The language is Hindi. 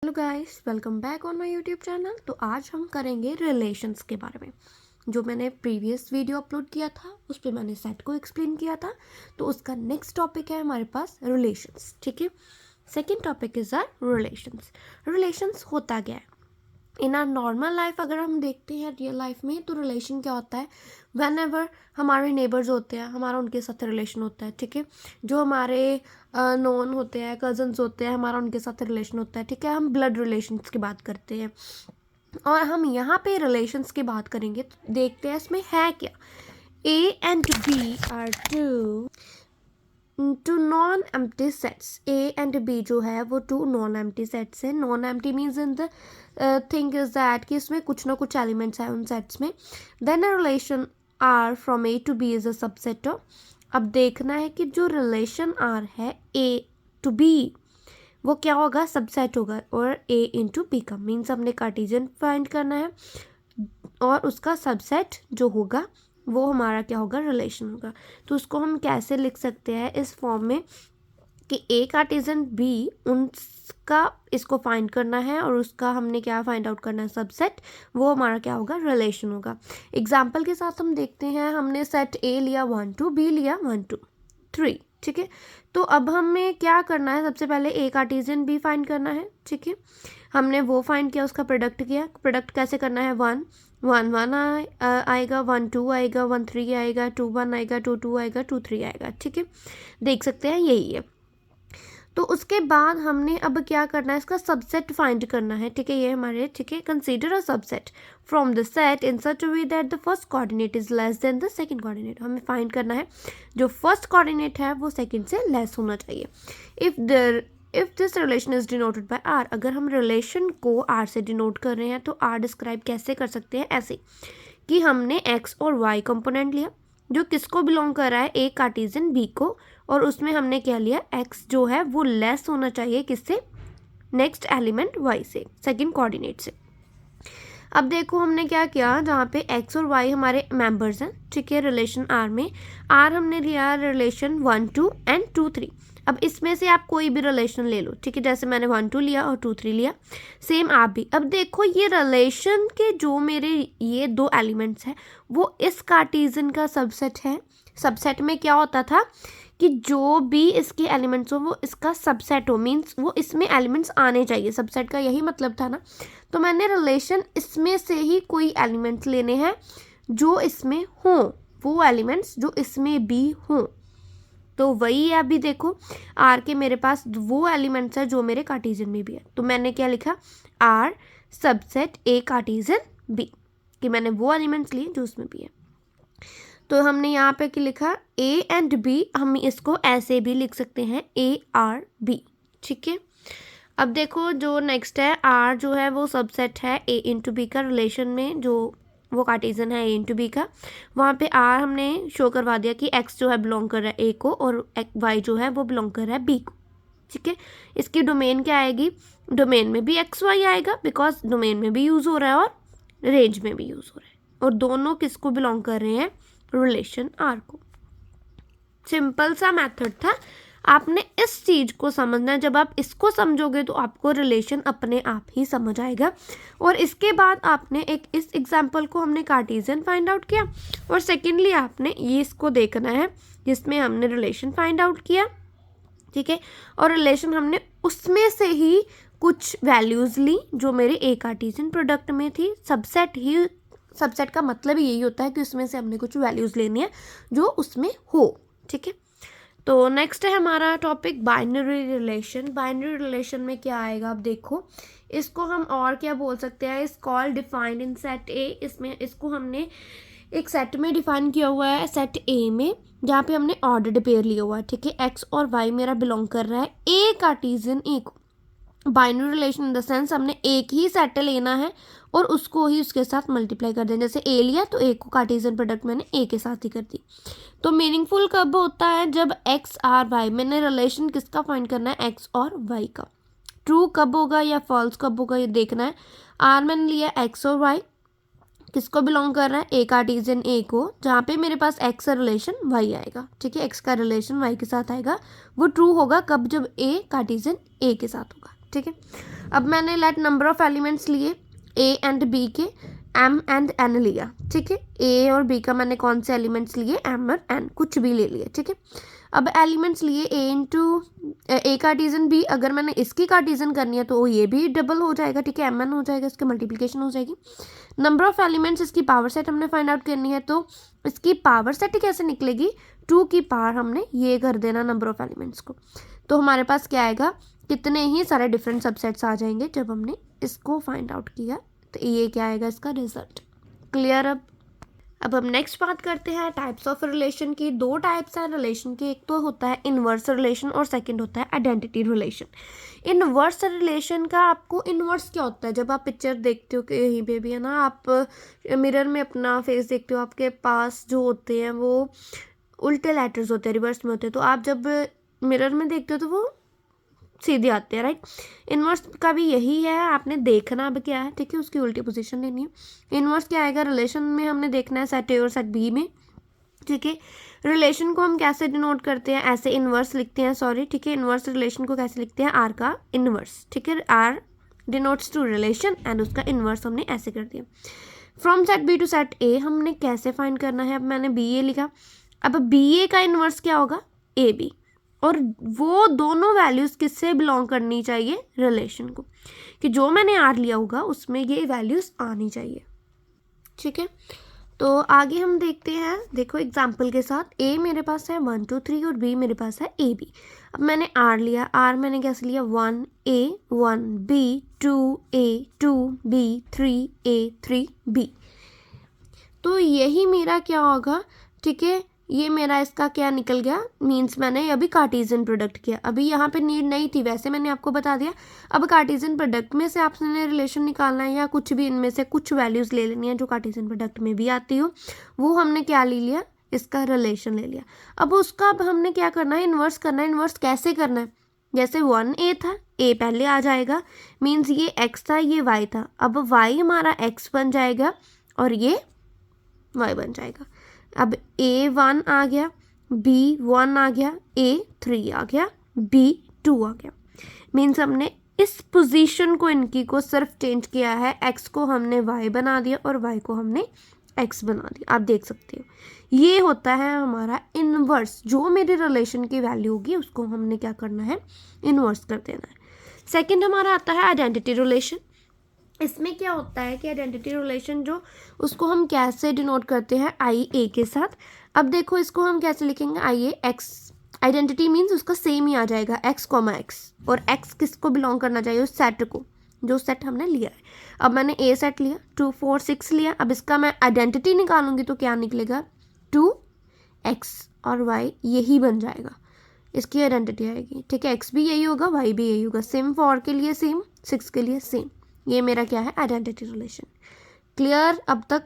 Hello guys, welcome back on my YouTube channel. तो आज हम करेंगे रिलेशंस के बारे में। जो मैंने प्रीवियस वीडियो अपलोड किया था उस पर मैंने सेट को एक्सप्लेन किया था, तो उसका नेक्स्ट टॉपिक है हमारे पास रिलेशंस। ठीक है, second topic is R relations. Relations होता क्या है इन आर नॉर्मल लाइफ? अगर हम देखते हैं रियल लाइफ में तो रिलेशन क्या होता है, वेन एवर हमारे नेबर्स होते हैं हमारा उनके साथ रिलेशन होता है। ठीक है, जो हमारे नोन होते हैं, कजन्स होते हैं, हमारा उनके साथ रिलेशन होता है। ठीक है, हम ब्लड रिलेशंस की बात करते हैं और हम यहाँ पे रिलेशंस की बात करेंगे तो देखते हैं इसमें है क्या। A and B are two non empty sets. A and B जो है वो टू नॉन एम्प्टी सेट्स है। Non empty means in the thing is that कि इसमें कुछ ना कुछ एलिमेंट्स हैं उन सेट्स में। Then a relation R from A to B is a subset of. अब देखना है कि जो रिलेशन आर है ए टू बी वो क्या होगा, सबसेट होगा, और ए इंटू बी का मीन्स हमने कार्टेशियन फाइंड करना है और उसका सबसेट जो होगा वो हमारा क्या होगा, रिलेशन होगा। तो उसको हम कैसे लिख सकते हैं इस फॉर्म में कि ए कार्टेशियन बी उनका इसको फाइंड करना है और उसका हमने क्या फाइंड आउट करना है, सबसेट, वो हमारा क्या होगा, रिलेशन होगा। एग्जाम्पल के साथ हम देखते हैं, हमने सेट ए लिया 1 2, बी लिया 1 2 3। ठीक है, तो अब हमें क्या करना है, सबसे पहले ए कार्टेशियन बी फाइंड करना है। ठीक है, हमने वो फाइंड किया, उसका प्रोडक्ट किया। प्रोडक्ट कैसे करना है, 1 1 1 आएगा, 1 2 आएगा, 1 3 आएगा, 2 1 आएगा, 2 2 आएगा, 2 3 आएगा। ठीक है, देख सकते हैं यही है। तो उसके बाद हमने अब क्या करना है, इसका सबसेट फाइंड करना है। ठीक है, ये हमारे, ठीक है, consider a subset from the set in such a way that the first coordinate is less than the second coordinate. हमें फाइंड करना है जो फर्स्ट कोऑर्डिनेट है वो सेकंड से लेस होना चाहिए। If this relation is denoted by R, अगर हम रिलेशन को आर से डिनोट कर रहे हैं तो आर डिस्क्राइब कैसे कर सकते हैं, ऐसे कि हमने एक्स और वाई कंपोनेंट लिया जो किसको बिलोंग कर रहा है, ए कार्टेशियन बी को, और उसमें हमने क्या लिया, एक्स जो है वो लेस होना चाहिए किससे, नेक्स्ट एलिमेंट वाई से, सेकंड कोऑर्डिनेट से। अब देखो हमने क्या किया, जहाँ पे एक्स और वाई हमारे मेंबर्स हैं, ठीक है, रिलेशन आर में। आर हमने लिया रिलेशन 1 2 एंड 2 3। अब इसमें से आप कोई भी रिलेशन ले लो, ठीक है, जैसे मैंने 1 2 लिया और 2 3 लिया, सेम आप भी। अब देखो ये रिलेशन के जो मेरे ये दो एलिमेंट्स हैं वो इस कार्टेशियन का सबसेट है। सबसेट में क्या होता था कि जो भी इसके एलिमेंट्स हो वो इसका सबसेट हो, मीन्स वो इसमें एलिमेंट्स आने चाहिए, सबसेट का यही मतलब था ना। तो मैंने रिलेशन इसमें से ही कोई एलिमेंट्स लेने हैं जो इसमें हो, वो एलिमेंट्स जो इसमें भी हों। तो वही है, अभी देखो आर के मेरे पास वो एलिमेंट्स है जो मेरे कार्टेशियन में भी है, तो मैंने क्या लिखा, R subset A Cartesian B, कि मैंने वो एलिमेंट्स लिए जो उसमें भी है। तो हमने यहाँ पे क्या लिखा, ए एंड बी, हम इसको ऐसे भी लिख सकते हैं, ए आर बी। ठीक है, अब देखो जो नेक्स्ट है, आर जो है वो सबसेट है ए इंटू बी का, रिलेशन में जो वो कार्टेशियन है ए इंटू बी का, वहाँ पे आर हमने शो करवा दिया कि एक्स जो है बिलोंग कर रहा है ए को और वाई जो है वो बिलोंग कर रहा है बी को। ठीक है, इसकी डोमेन क्या आएगी, डोमेन में भी एक्स वाई आएगा बिकॉज डोमेन में भी यूज़ हो रहा है और रेंज में भी यूज़ हो रहा है, और दोनों किसको बिलोंग कर रहे हैं, रिलेशन आर को। सिंपल सा मेथड था, आपने इस चीज को समझना है। जब आप इसको समझोगे तो आपको रिलेशन अपने आप ही समझ आएगा। और इसके बाद आपने एक, इस एग्जांपल को हमने कार्टेशियन फाइंड आउट किया, और सेकेंडली आपने ये इसको देखना है जिसमें हमने रिलेशन फाइंड आउट किया। ठीक है, और रिलेशन हमने उसमें से ही कुछ वैल्यूज ली जो मेरे ए कार्टेशियन प्रोडक्ट में थी। सबसेट का मतलब ही यही होता है कि उसमें से हमने कुछ वैल्यूज लेनी है जो उसमें हो। ठीक है, तो नेक्स्ट है हमारा topic binary relation. Binary relation में क्या आएगा, अब देखो इसको हम और क्या बोल सकते हैं, इस कॉल डिफाइंड इन सेट ए। इसमें इसको हमने एक सेट में डिफाइन किया हुआ है, सेट ए में, जहाँ पे हमने ऑर्डर्ड पेयर लिया हुआ है। ठीक है, एक्स और वाई मेरा बिलोंग कर रहा है ए कार्टेशियन ए को। Binary relation in the sense हमने एक ही सेट लेना है और उसको ही उसके साथ मल्टीप्लाई कर देना। जैसे ए लिया तो ए को कार्टेशियन प्रोडक्ट मैंने ए के साथ ही कर दी। तो मीनिंगफुल कब होता है, जब एक्स आर वाई, मैंने रिलेशन किसका फाइंड करना है, एक्स और वाई का। ट्रू कब होगा या फॉल्स कब होगा ये देखना है। आर मैंने लिया एक्स और वाई, किसको बिलोंग कर रहा है, ए कार्टेशियन ए को, जहाँ पे मेरे पास एक्स का रिलेशन वाई आएगा। ठीक है, एक्स का रिलेशन वाई के साथ आएगा। वो ट्रू होगा कब, जब ए कार्टेशियन ए के साथ होगा। ठीक है। अब मैंने लेट नंबर ऑफ एलिमेंट्स लिए ए एंड बी के, एम एंड एन लिया, ठीक है। ए और बी का मैंने कौन से एलिमेंट्स लिए, एम और एन, कुछ भी ले लिए, ठीक है। अब एलिमेंट्स लिए ए इंटू ए कार्टीजन बी, अगर मैंने इसकी कार्टीजन करनी है तो ये भी डबल हो जाएगा, ठीक है, एम एन हो जाएगा, इसकी मल्टीप्लिकेशन हो जाएगी। नंबर ऑफ एलिमेंट्स, इसकी पावर सेट हमने फाइंड आउट करनी है, तो इसकी पावर सेट कैसे निकलेगी, 2 की पावर हमने ये कर देना नंबर ऑफ एलिमेंट्स को, तो हमारे पास क्या आएगा, कितने ही सारे डिफरेंट सबसेट्स आ जाएंगे जब हमने इसको फाइंड आउट किया, तो ये क्या आएगा इसका रिजल्ट। क्लियर। अब हम नेक्स्ट बात करते हैं टाइप्स ऑफ रिलेशन की। 2 टाइप्स हैं रिलेशन के, एक तो होता है इनवर्स रिलेशन और सेकंड होता है आइडेंटिटी रिलेशन। इनवर्स रिलेशन का आपको इनवर्स क्या होता है, जब आप पिक्चर देखते हो कि यहीं पे भी है ना, आप मिरर में अपना फेस देखते हो, आपके पास जो होते हैं वो उल्टे लेटर्स होते हैं, रिवर्स में होते हैं, तो आप जब मिरर में देखते हो तो वो सीधे आते हैं, राइट। इनवर्स का भी यही है, आपने देखना अब क्या है, ठीक है, उसकी उल्टी पोजीशन लेनी है। इनवर्स क्या आएगा, रिलेशन में हमने देखना है सेट ए और सेट बी में, ठीक है। रिलेशन को हम कैसे डिनोट करते हैं, ऐसे इनवर्स लिखते हैं, सॉरी, ठीक है। इनवर्स रिलेशन को कैसे लिखते हैं, आर का इनवर्स, ठीक है। R denotes to relation and उसका इनवर्स हमने ऐसे कर दिया। From set B to set A हमने कैसे फाइंड करना है, अब मैंने बी ए लिखा, अब बी ए का इनवर्स क्या होगा, ए बी, और वो दोनों वैल्यूज़ किससे बिलोंग करनी चाहिए, रिलेशन को, कि जो मैंने आर लिया होगा उसमें ये वैल्यूज़ आनी चाहिए, ठीक है। तो आगे हम देखते हैं, देखो एग्जाम्पल के साथ, ए मेरे पास है 1 2 3 और बी मेरे पास है ए बी। अब मैंने आर लिया, आर मैंने कैसे लिया, 1 ए 1 बी 2 ए 2 बी 3 ए 3 बी, तो यही मेरा क्या होगा, ठीक है। ये मेरा इसका क्या निकल गया, मीन्स मैंने अभी कार्टेशियन प्रोडक्ट किया, अभी यहाँ पे नीड नहीं थी, वैसे मैंने आपको बता दिया। अब कार्टेशियन प्रोडक्ट में से आपने रिलेशन निकालना है या कुछ भी इनमें से कुछ वैल्यूज़ ले लेनी है जो कार्टेशियन प्रोडक्ट में भी आती हो, वो हमने क्या ले लिया, इसका रिलेशन ले लिया। अब उसका अब हमने क्या करना है, इन्वर्स करना है। इन्वर्स कैसे करना है, जैसे 1 ए था, ए पहले आ जाएगा, मीन्स ये एक्स था, ये वाई था, अब वाई हमारा एक्स बन जाएगा और ये वाई बन जाएगा। अब A1 आ गया, B1 आ गया, A3 आ गया, B2 आ गया, मीन्स हमने इस पोजीशन को इनकी को सिर्फ चेंज किया है, x को हमने y बना दिया और y को हमने x बना दिया, आप देख सकते हो। ये होता है हमारा इनवर्स, जो मेरे रिलेशन की वैल्यू होगी उसको हमने क्या करना है, इनवर्स कर देना है। सेकंड हमारा आता है आइडेंटिटी रिलेशन। इसमें क्या होता है कि आइडेंटिटी रिलेशन जो, उसको हम कैसे डिनोट करते हैं, आई ए के साथ। अब देखो इसको हम कैसे लिखेंगे, आई ए एक्स, आइडेंटिटी मीन्स उसका सेम ही आ जाएगा, एक्स कॉमा एक्स, और एक्स किसको बिलोंग करना चाहिए, उस सेट को, जो सेट हमने लिया है। अब मैंने ए सेट लिया, 2 4 6 लिया, अब इसका मैं आइडेंटिटी निकालूंगी तो क्या निकलेगा, 2x और y यही बन जाएगा, इसकी आइडेंटिटी आएगी, ठीक है। x भी यही होगा, y भी यही होगा, सेम 4 के लिए सेम, 6 के लिए सेम, ये मेरा क्या है, आइडेंटिटी रिलेशन। क्लियर अब तक।